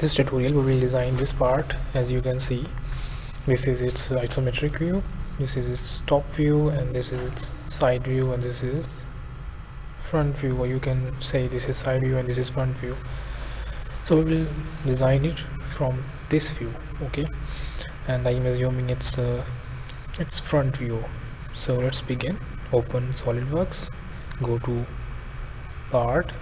this tutorial we will design this part. As you can see, this is its isometric view, this is its top view, and this is its side view, and this is front view, or you can say this is side view and this is front view. So we will design it from this view, okay, and I am assuming it's front view. So let's begin. Open SolidWorks, go to part,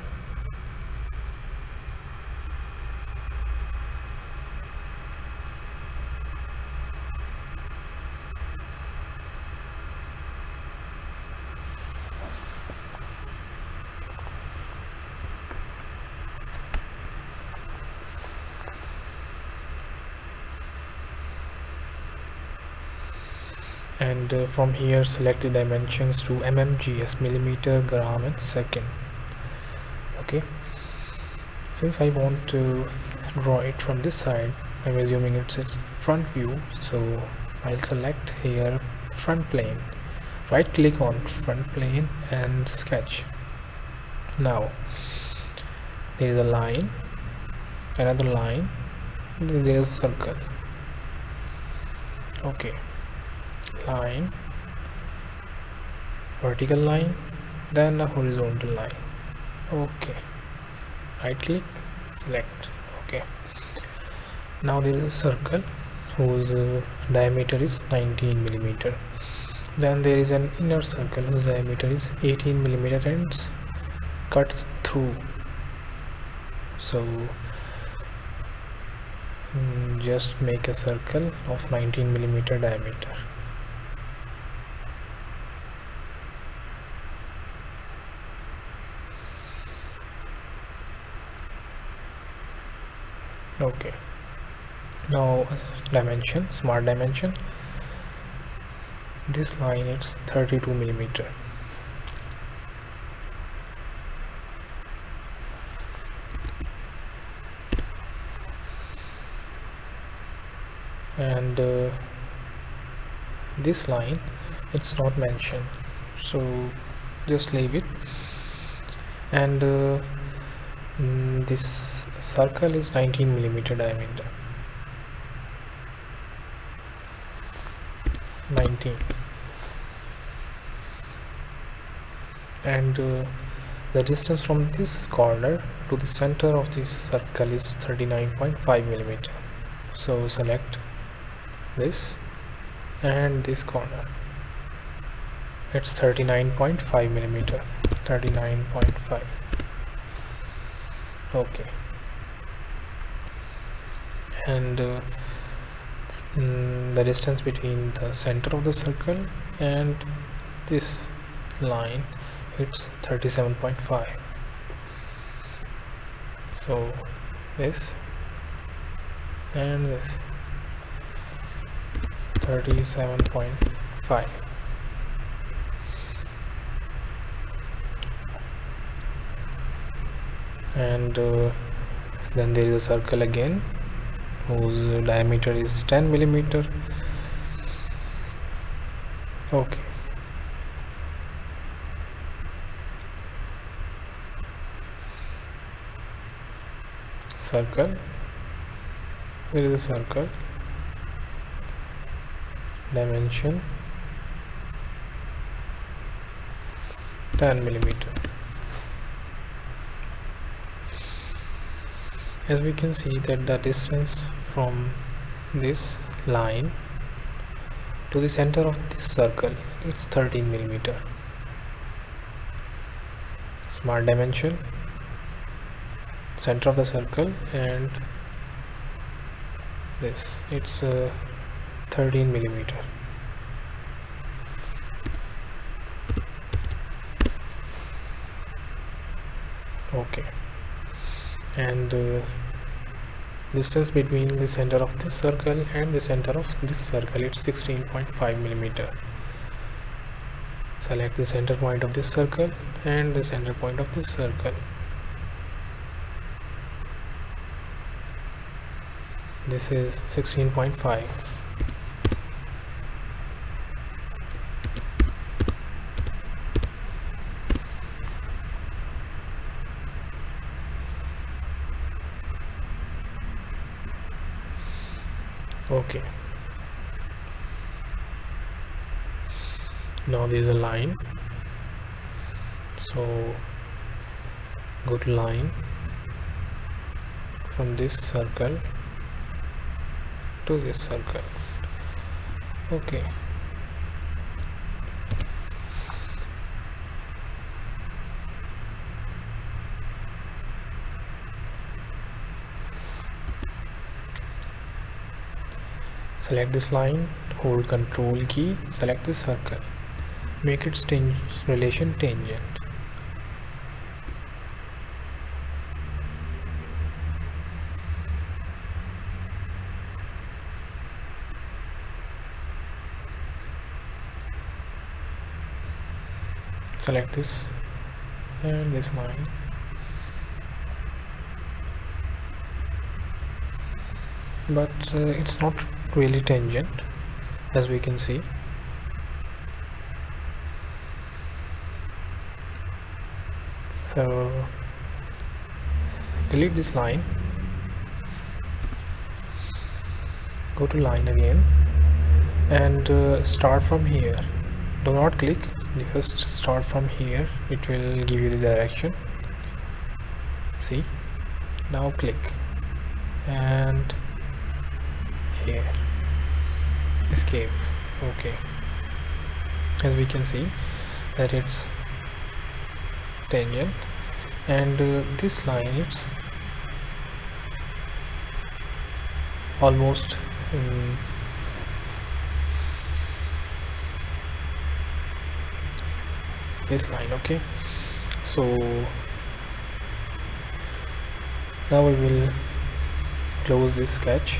and from here select the dimensions to mmgs, millimeter, gram and second. Okay, since I want to draw it from this side, I'm assuming it's its front view, so I'll select here front plane, right click on front plane and sketch. Now there is a line, another line, then there is a circle. Okay, line, vertical line, then a horizontal line. Okay, right click, select. Okay, now there is a circle whose diameter is 19 millimeter. Then there is an inner circle whose diameter is 18 millimeter and cuts through. So just make a circle of 19 millimeter diameter. Okay, now dimension, smart dimension, this line is 32 millimeter. And this line, it's not mentioned, so just leave it. And this circle is 19 millimeter diameter. 19. And the distance from this corner to the center of this circle is 39.5 millimeter. So select this and this corner, it's 39.5 millimeter. 39.5. okay, and the distance between the center of the circle and this line, it's 37.5. so this and this, 37.5. and then there is a circle again whose diameter is 10 millimeter. Okay, circle, there is a circle, dimension 10 millimeter. As we can see that the distance from this line to the center of this circle, it's 13 millimeter. Smart dimension, center of the circle, and this, it's 13 millimeter. Okay, and distance between the center of this circle and the center of this circle, it's 16.5 millimeter. Select the center point of this circle and the center point of this circle. This is 16.5. Okay, now there is a line, so go to line from this circle to this circle. Okay, select this line, hold Control key, select this circle, make its relation tangent. Select this and this line. But it's not really tangent, as we can see. So delete this line, go to line again, and start from here. Do not click, just start from here, it will give you the direction. See, now click and here, escape. Okay, as we can see that it's tangent, and this line, it's almost this line. Okay, so now we will close this sketch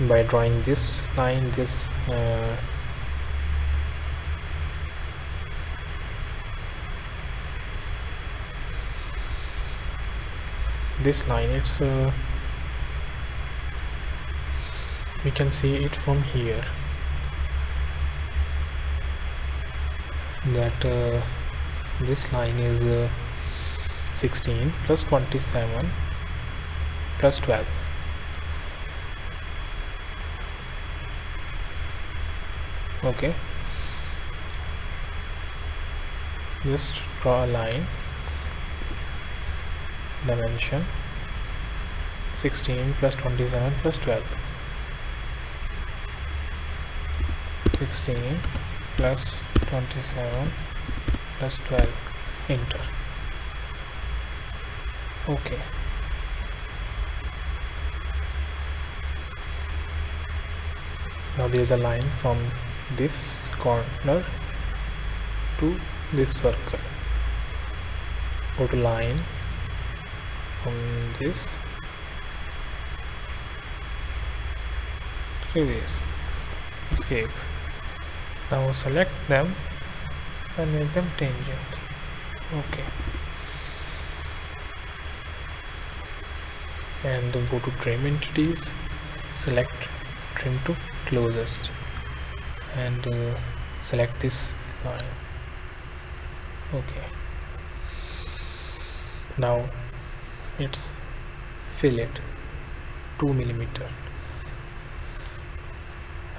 by drawing this line, this this line. It's we can see it from here, that this line is 16 plus 27 plus 12. Okay, just draw a line, dimension 16 plus 27 plus 12, 16 plus 27 plus 12, enter. Okay, now there is a line from this corner to this circle. Go to line from this to this, escape. Now select them and make them tangent. Okay, and go to trim entities, select trim to closest, and select this line. Okay, now it's fillet 2 millimeter.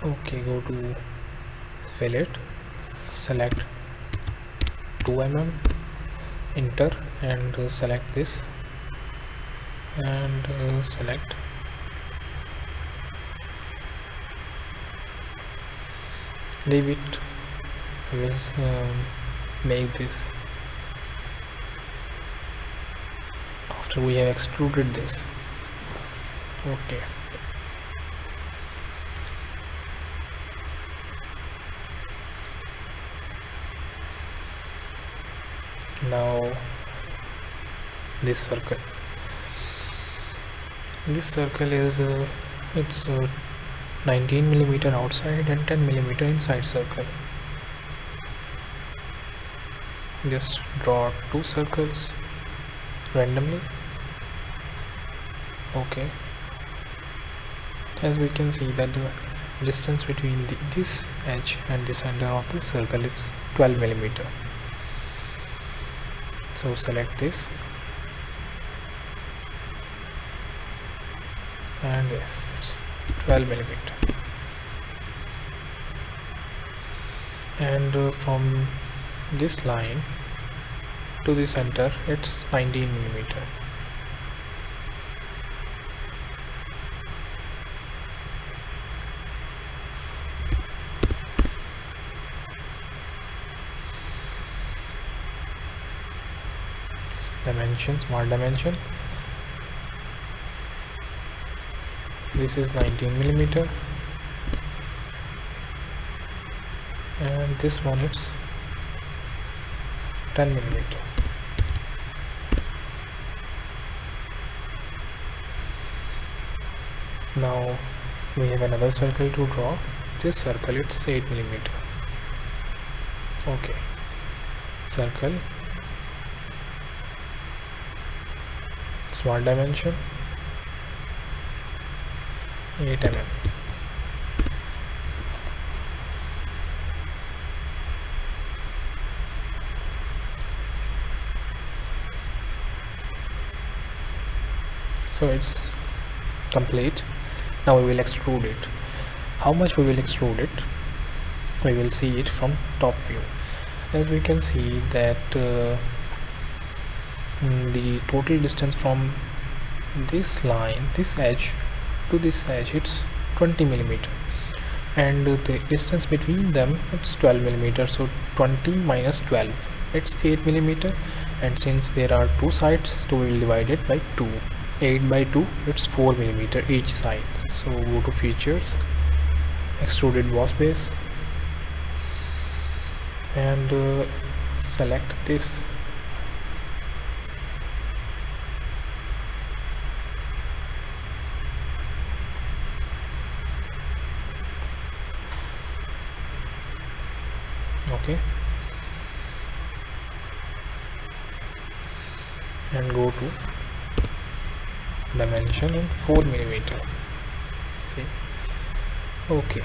Okay, go to fillet, select 2 mm, enter, and select this, and select leave it. Let's make this after we have extruded this. Okay, now this circle is it's 19 millimeter outside and 10 millimeter inside circle. Just draw 2 circles randomly. Okay, as we can see that the distance between this edge and the center of this circle is 12 millimeter. So select this and this, it's 12 millimeter, and from this line to the center it's 19 millimeter. Dimension, smart dimension, this is 19 millimeter, and this one it's 10 millimeter. Now we have another circle to draw. This circle it's 8 millimeter. Okay, circle, smart dimension 8 mm. So it's complete. Now we will extrude it. How much we will extrude it? We will see it from top view. As we can see that the total distance from this line, this edge to this edge, it's 20 millimeter, and the distance between them it's 12 millimeter. So 20 minus 12, it's 8 millimeter, and since there are two sides, so we will divide it by 2. 8 by 2, it's 4 millimeter each side. So go to features, extruded boss base, and select this. Okay, and go to dimension in 4 millimeter. See, okay,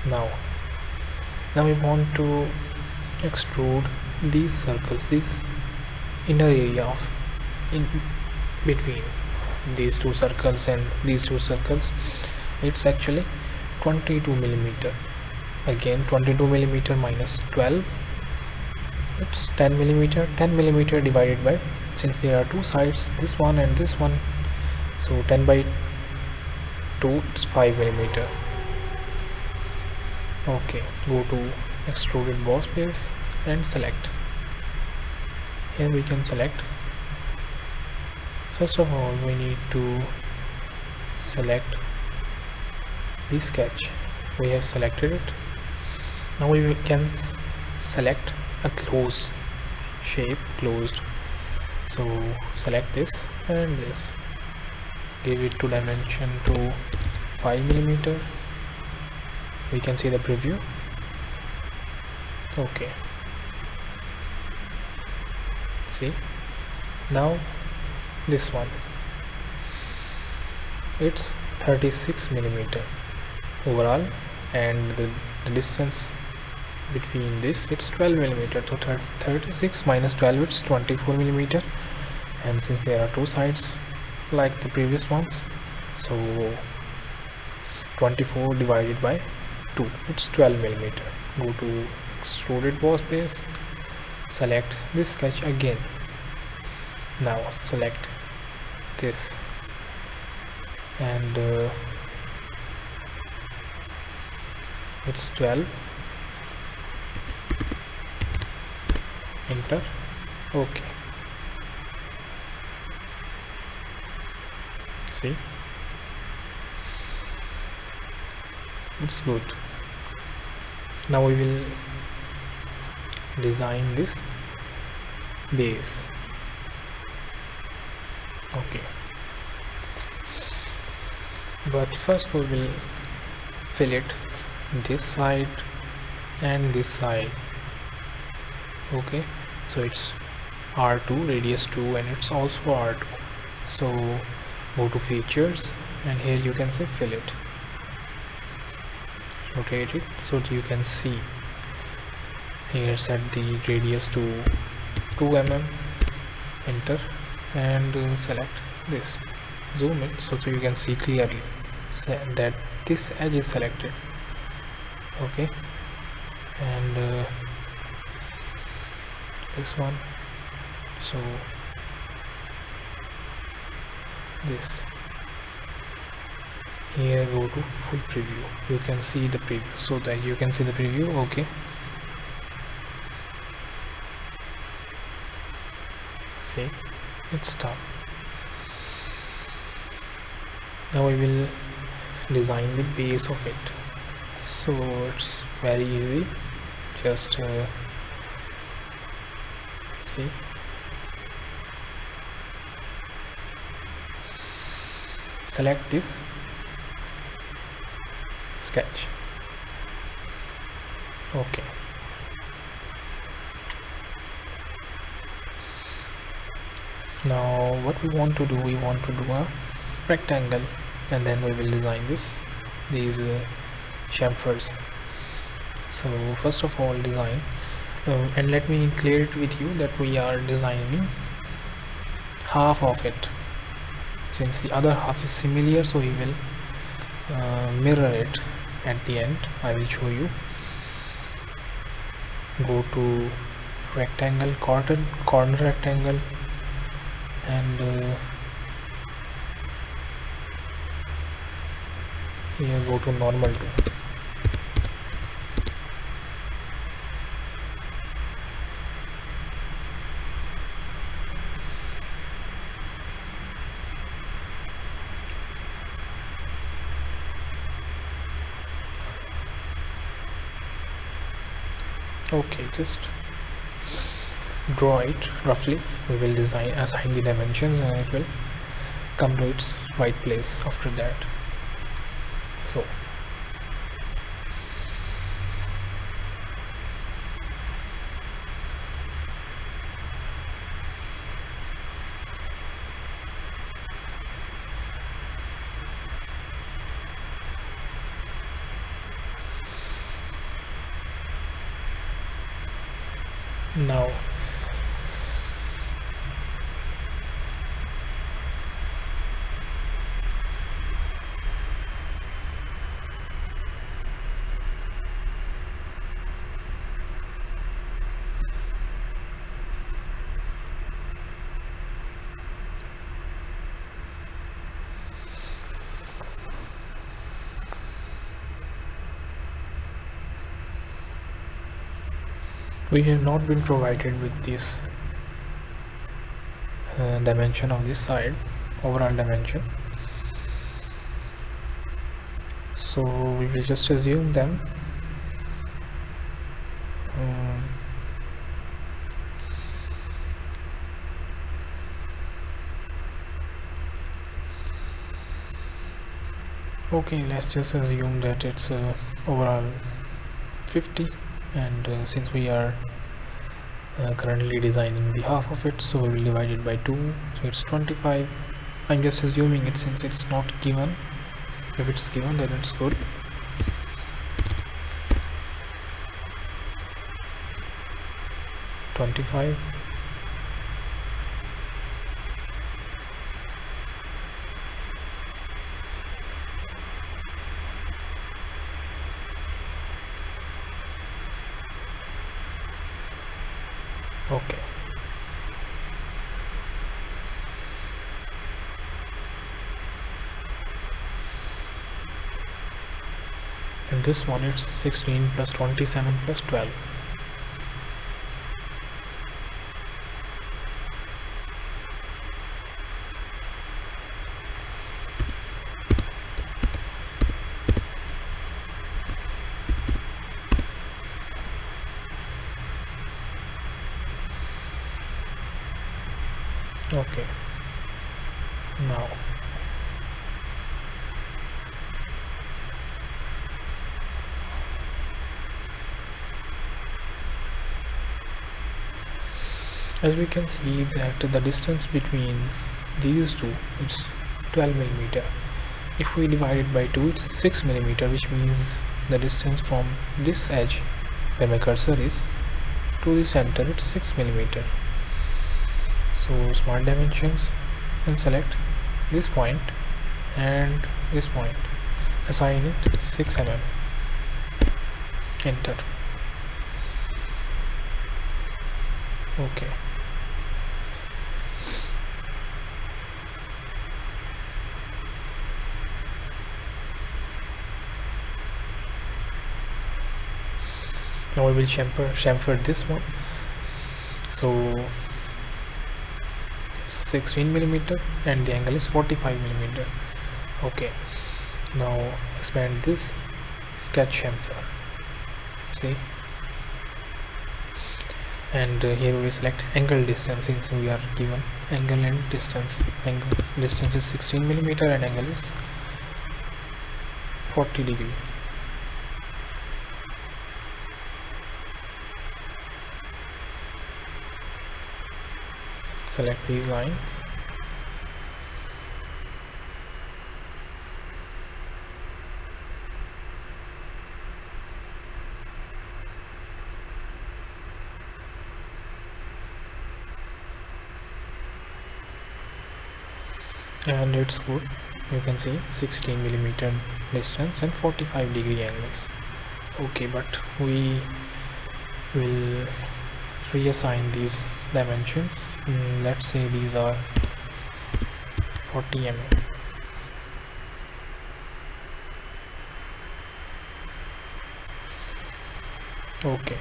now we want to extrude these circles, this inner area of in between these two circles and these two circles. It's actually 22 millimeter. Again 22 millimeter minus 12, it's 10 millimeter. 10 millimeter divided by, since there are two sides, this one and this one, so 10 by 2, it's 5 millimeter. Okay, go to extruded boss base and select. Here we can select, first of all we need to select the sketch. We have selected it. Now we can select a closed shape, closed. So select this and this, give it to dimension to 5 millimeter. We can see the preview. Okay, see, now this one, it's 36 millimeter overall, and the distance between this, it's 12 millimeter. So 36 minus 12, it's 24 millimeter, and since there are two sides like the previous ones, so 24 divided by 2, it's 12 millimeter. Go to extruded boss base, select this sketch again. Now select this, and it's 12, enter. Okay, see, it's good. Now we will design this base. Okay, but first we will fillet this side and this side. Okay, so it's R2, radius 2, and it's also R2. So go to features, and here you can say fillet, rotate it so that you can see. Here set the radius to 2 mm, enter, and select this, zoom it so you can see clearly that this edge is selected. Okay, and this one, so this here, go to full preview, you can see the preview, so that you can see the preview. Okay, see, it's done. Now we will design the base of it, so it's very easy. Just see, select this sketch. Okay, now what we want to do, we want to do a rectangle, and then we will design these chamfers. So first of all, design and let me clear it with you that we are designing half of it, since the other half is similar, so we will mirror it at the end. I will show you. Go to rectangle, corner rectangle, and here go to normal too. Okay, just draw it roughly. We will assign the dimensions, and it will come to its right place after that. So now we have not been provided with this dimension of this side, overall dimension, so we will just assume them. Okay, let's just assume that it's overall 50, and since we are currently designing the half of it, so we will divide it by 2, so it's 25. I'm just assuming it since it's not given. If it's given, then it's good. $25. Okay, and this one, it's 16 plus 27 plus 12. Okay, now as we can see that the distance between these two, it's 12 millimeter. If we divide it by 2, it's 6 millimeter, which means the distance from this edge where my cursor is to the center, it's 6 millimeter. So smart dimensions, and select this point and this point, assign it 6 mm, enter. Okay, now we will chamfer this one. So it's 16 millimeter and the angle is 45 millimeter. Okay, now expand this, sketch chamfer, see, and here we select angle distance, since we are given angle and distance. Angle distance is 16 millimeter and angle is 40 degree. Select these lines, and it's good. You can see 16 millimeter distance and 45 degree angles. Okay, but we will reassign these dimensions. Let's say these are 40 mm. Okay,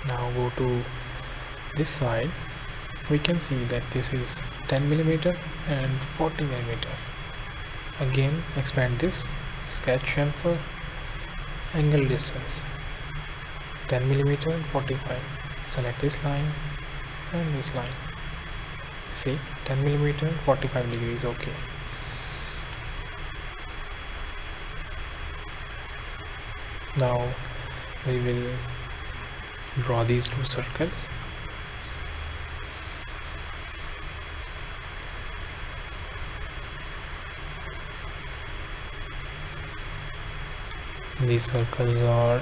now go to this side. We can see that this is 10 millimeter and 40 millimeter. Again, expand this, sketch chamfer, angle distance 10 millimeter and 45. Select this line and this line. See, 10 millimeter and 45 degrees. Okay. Now we will draw these two circles. These circles are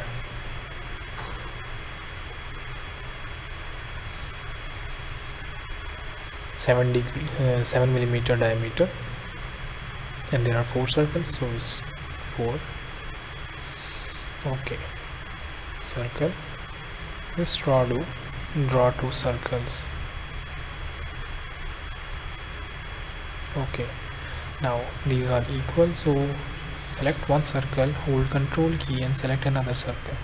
7 millimeter diameter, and there are 4 circles, so it's 4. Okay, circle. Let's draw 2 circles. Okay, now these are equal, so select one circle, hold control key and select another circle,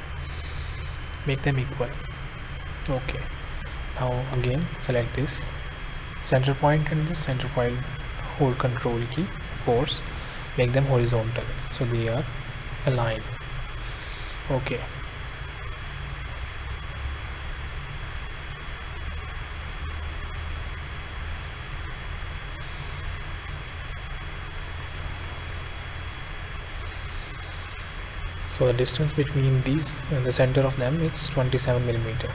make them equal. Okay, now again select this center point and this center point, hold control key, of course, make them horizontal so they are aligned. Okay, so the distance between these and the center of them is 27 millimeter.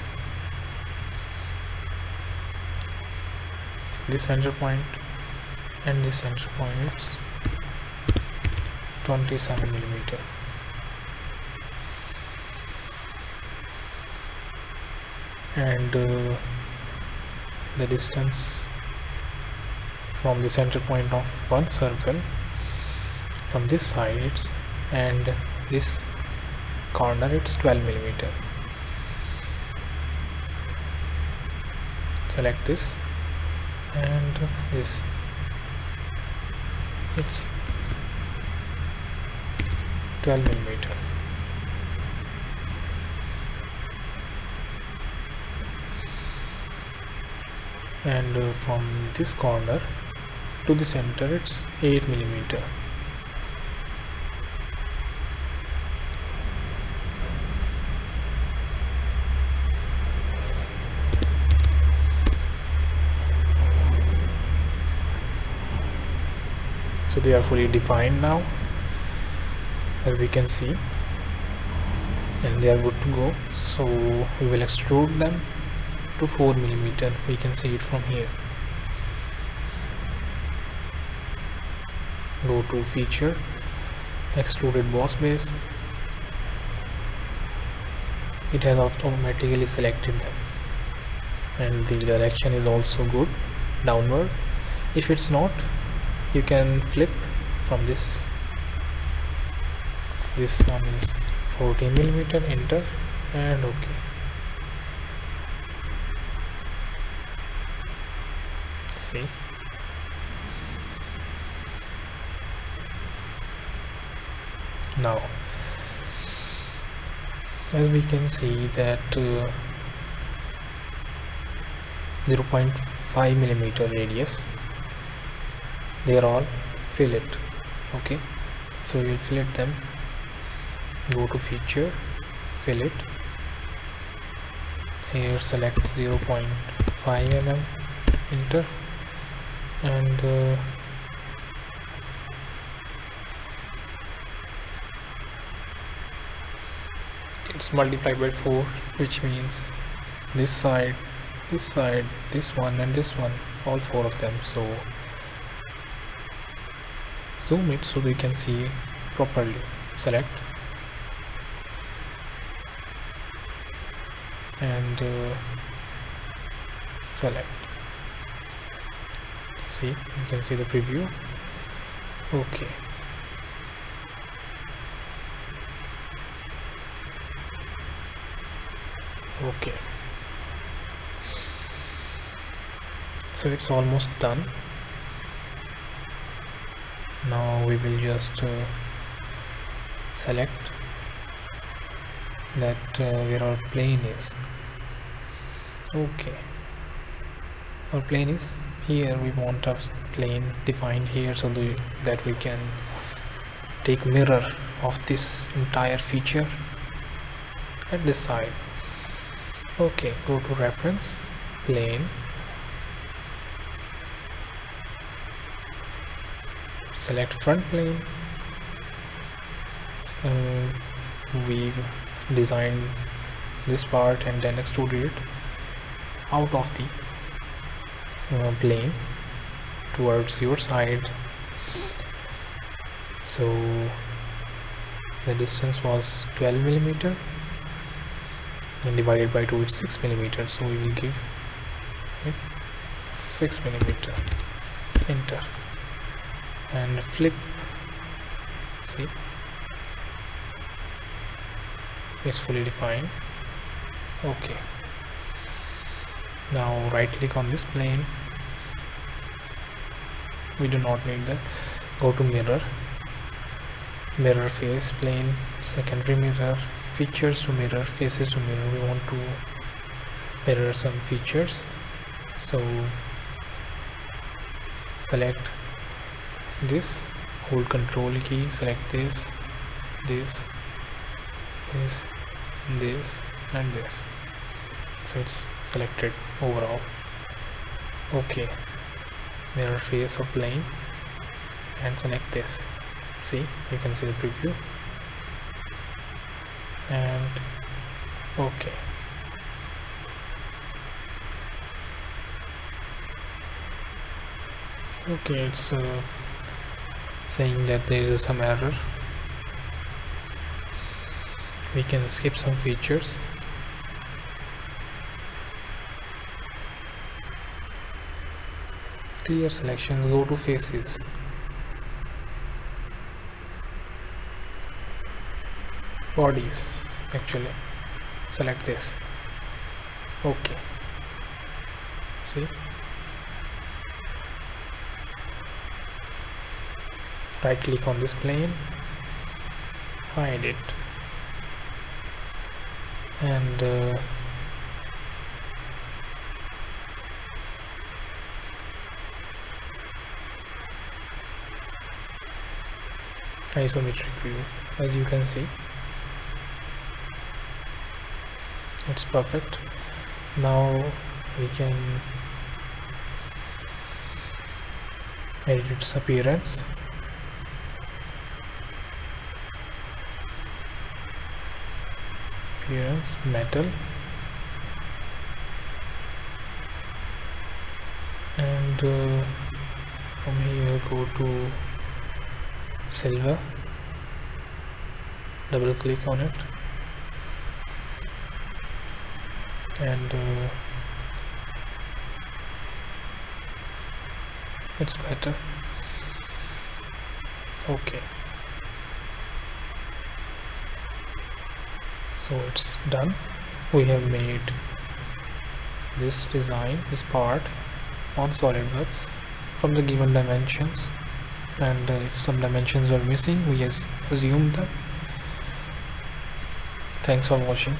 This center point and this center point is 27 millimeter. And the distance from the center point of one circle from this side and this corner, it's 12 millimeter. Select this and this, it's 12 millimeter. And from this corner to the center, it's 8 millimeter. So they are fully defined now, as we can see, and they are good to go. So we will extrude them to 4 millimeter. We can see it from here. Go to feature, extruded boss base. It has automatically selected them. and the direction is also good, downward. If it's not, you can flip from this one is 14 millimeter, enter, and okay. See, now as we can see that 0.5 millimeter radius, they are all fillet. Okay, so we'll fillet them. Go to feature, fillet, here select 0.5 mm, enter, and it's multiplied by 4, which means this side, this one, and this one, all 4 of them. So zoom it so we can see properly. Select and select. See, you can see the preview. Okay, okay, so it's almost done. Now we will just select that where our plane is. Okay, our plane is here. We want our plane defined here so that we can take mirror of this entire feature at this side. Okay, go to reference, plane, select front plane. So we've designed this part and then extruded it out of the plane towards your side. So the distance was 12 millimeter and divided by 2 it's 6 millimeter, so we will give it 6 millimeter, enter, and flip. See, it's fully defined. Okay, now right click on this plane. We do not need that. Go to mirror, mirror face, plane, secondary mirror, features to mirror, faces to mirror. We want to mirror some features, so select this, hold control key, select this, and this. So it's selected overall. Okay, mirror face or plane, and select this. See, you can see the preview, and okay. Okay, it's saying that there is some error. We can skip some features. Clear selections, go to faces. Bodies, actually, select this. Okay, see, right click on this plane, hide it, and isometric view. As you can see, it's perfect. Now we can edit its appearance. Metal, and from here go to silver, double click on it, it's better. Okay, so it's done. We have made this design, this part on SolidWorks from the given dimensions, and if some dimensions are missing, we assume them. Thanks for watching.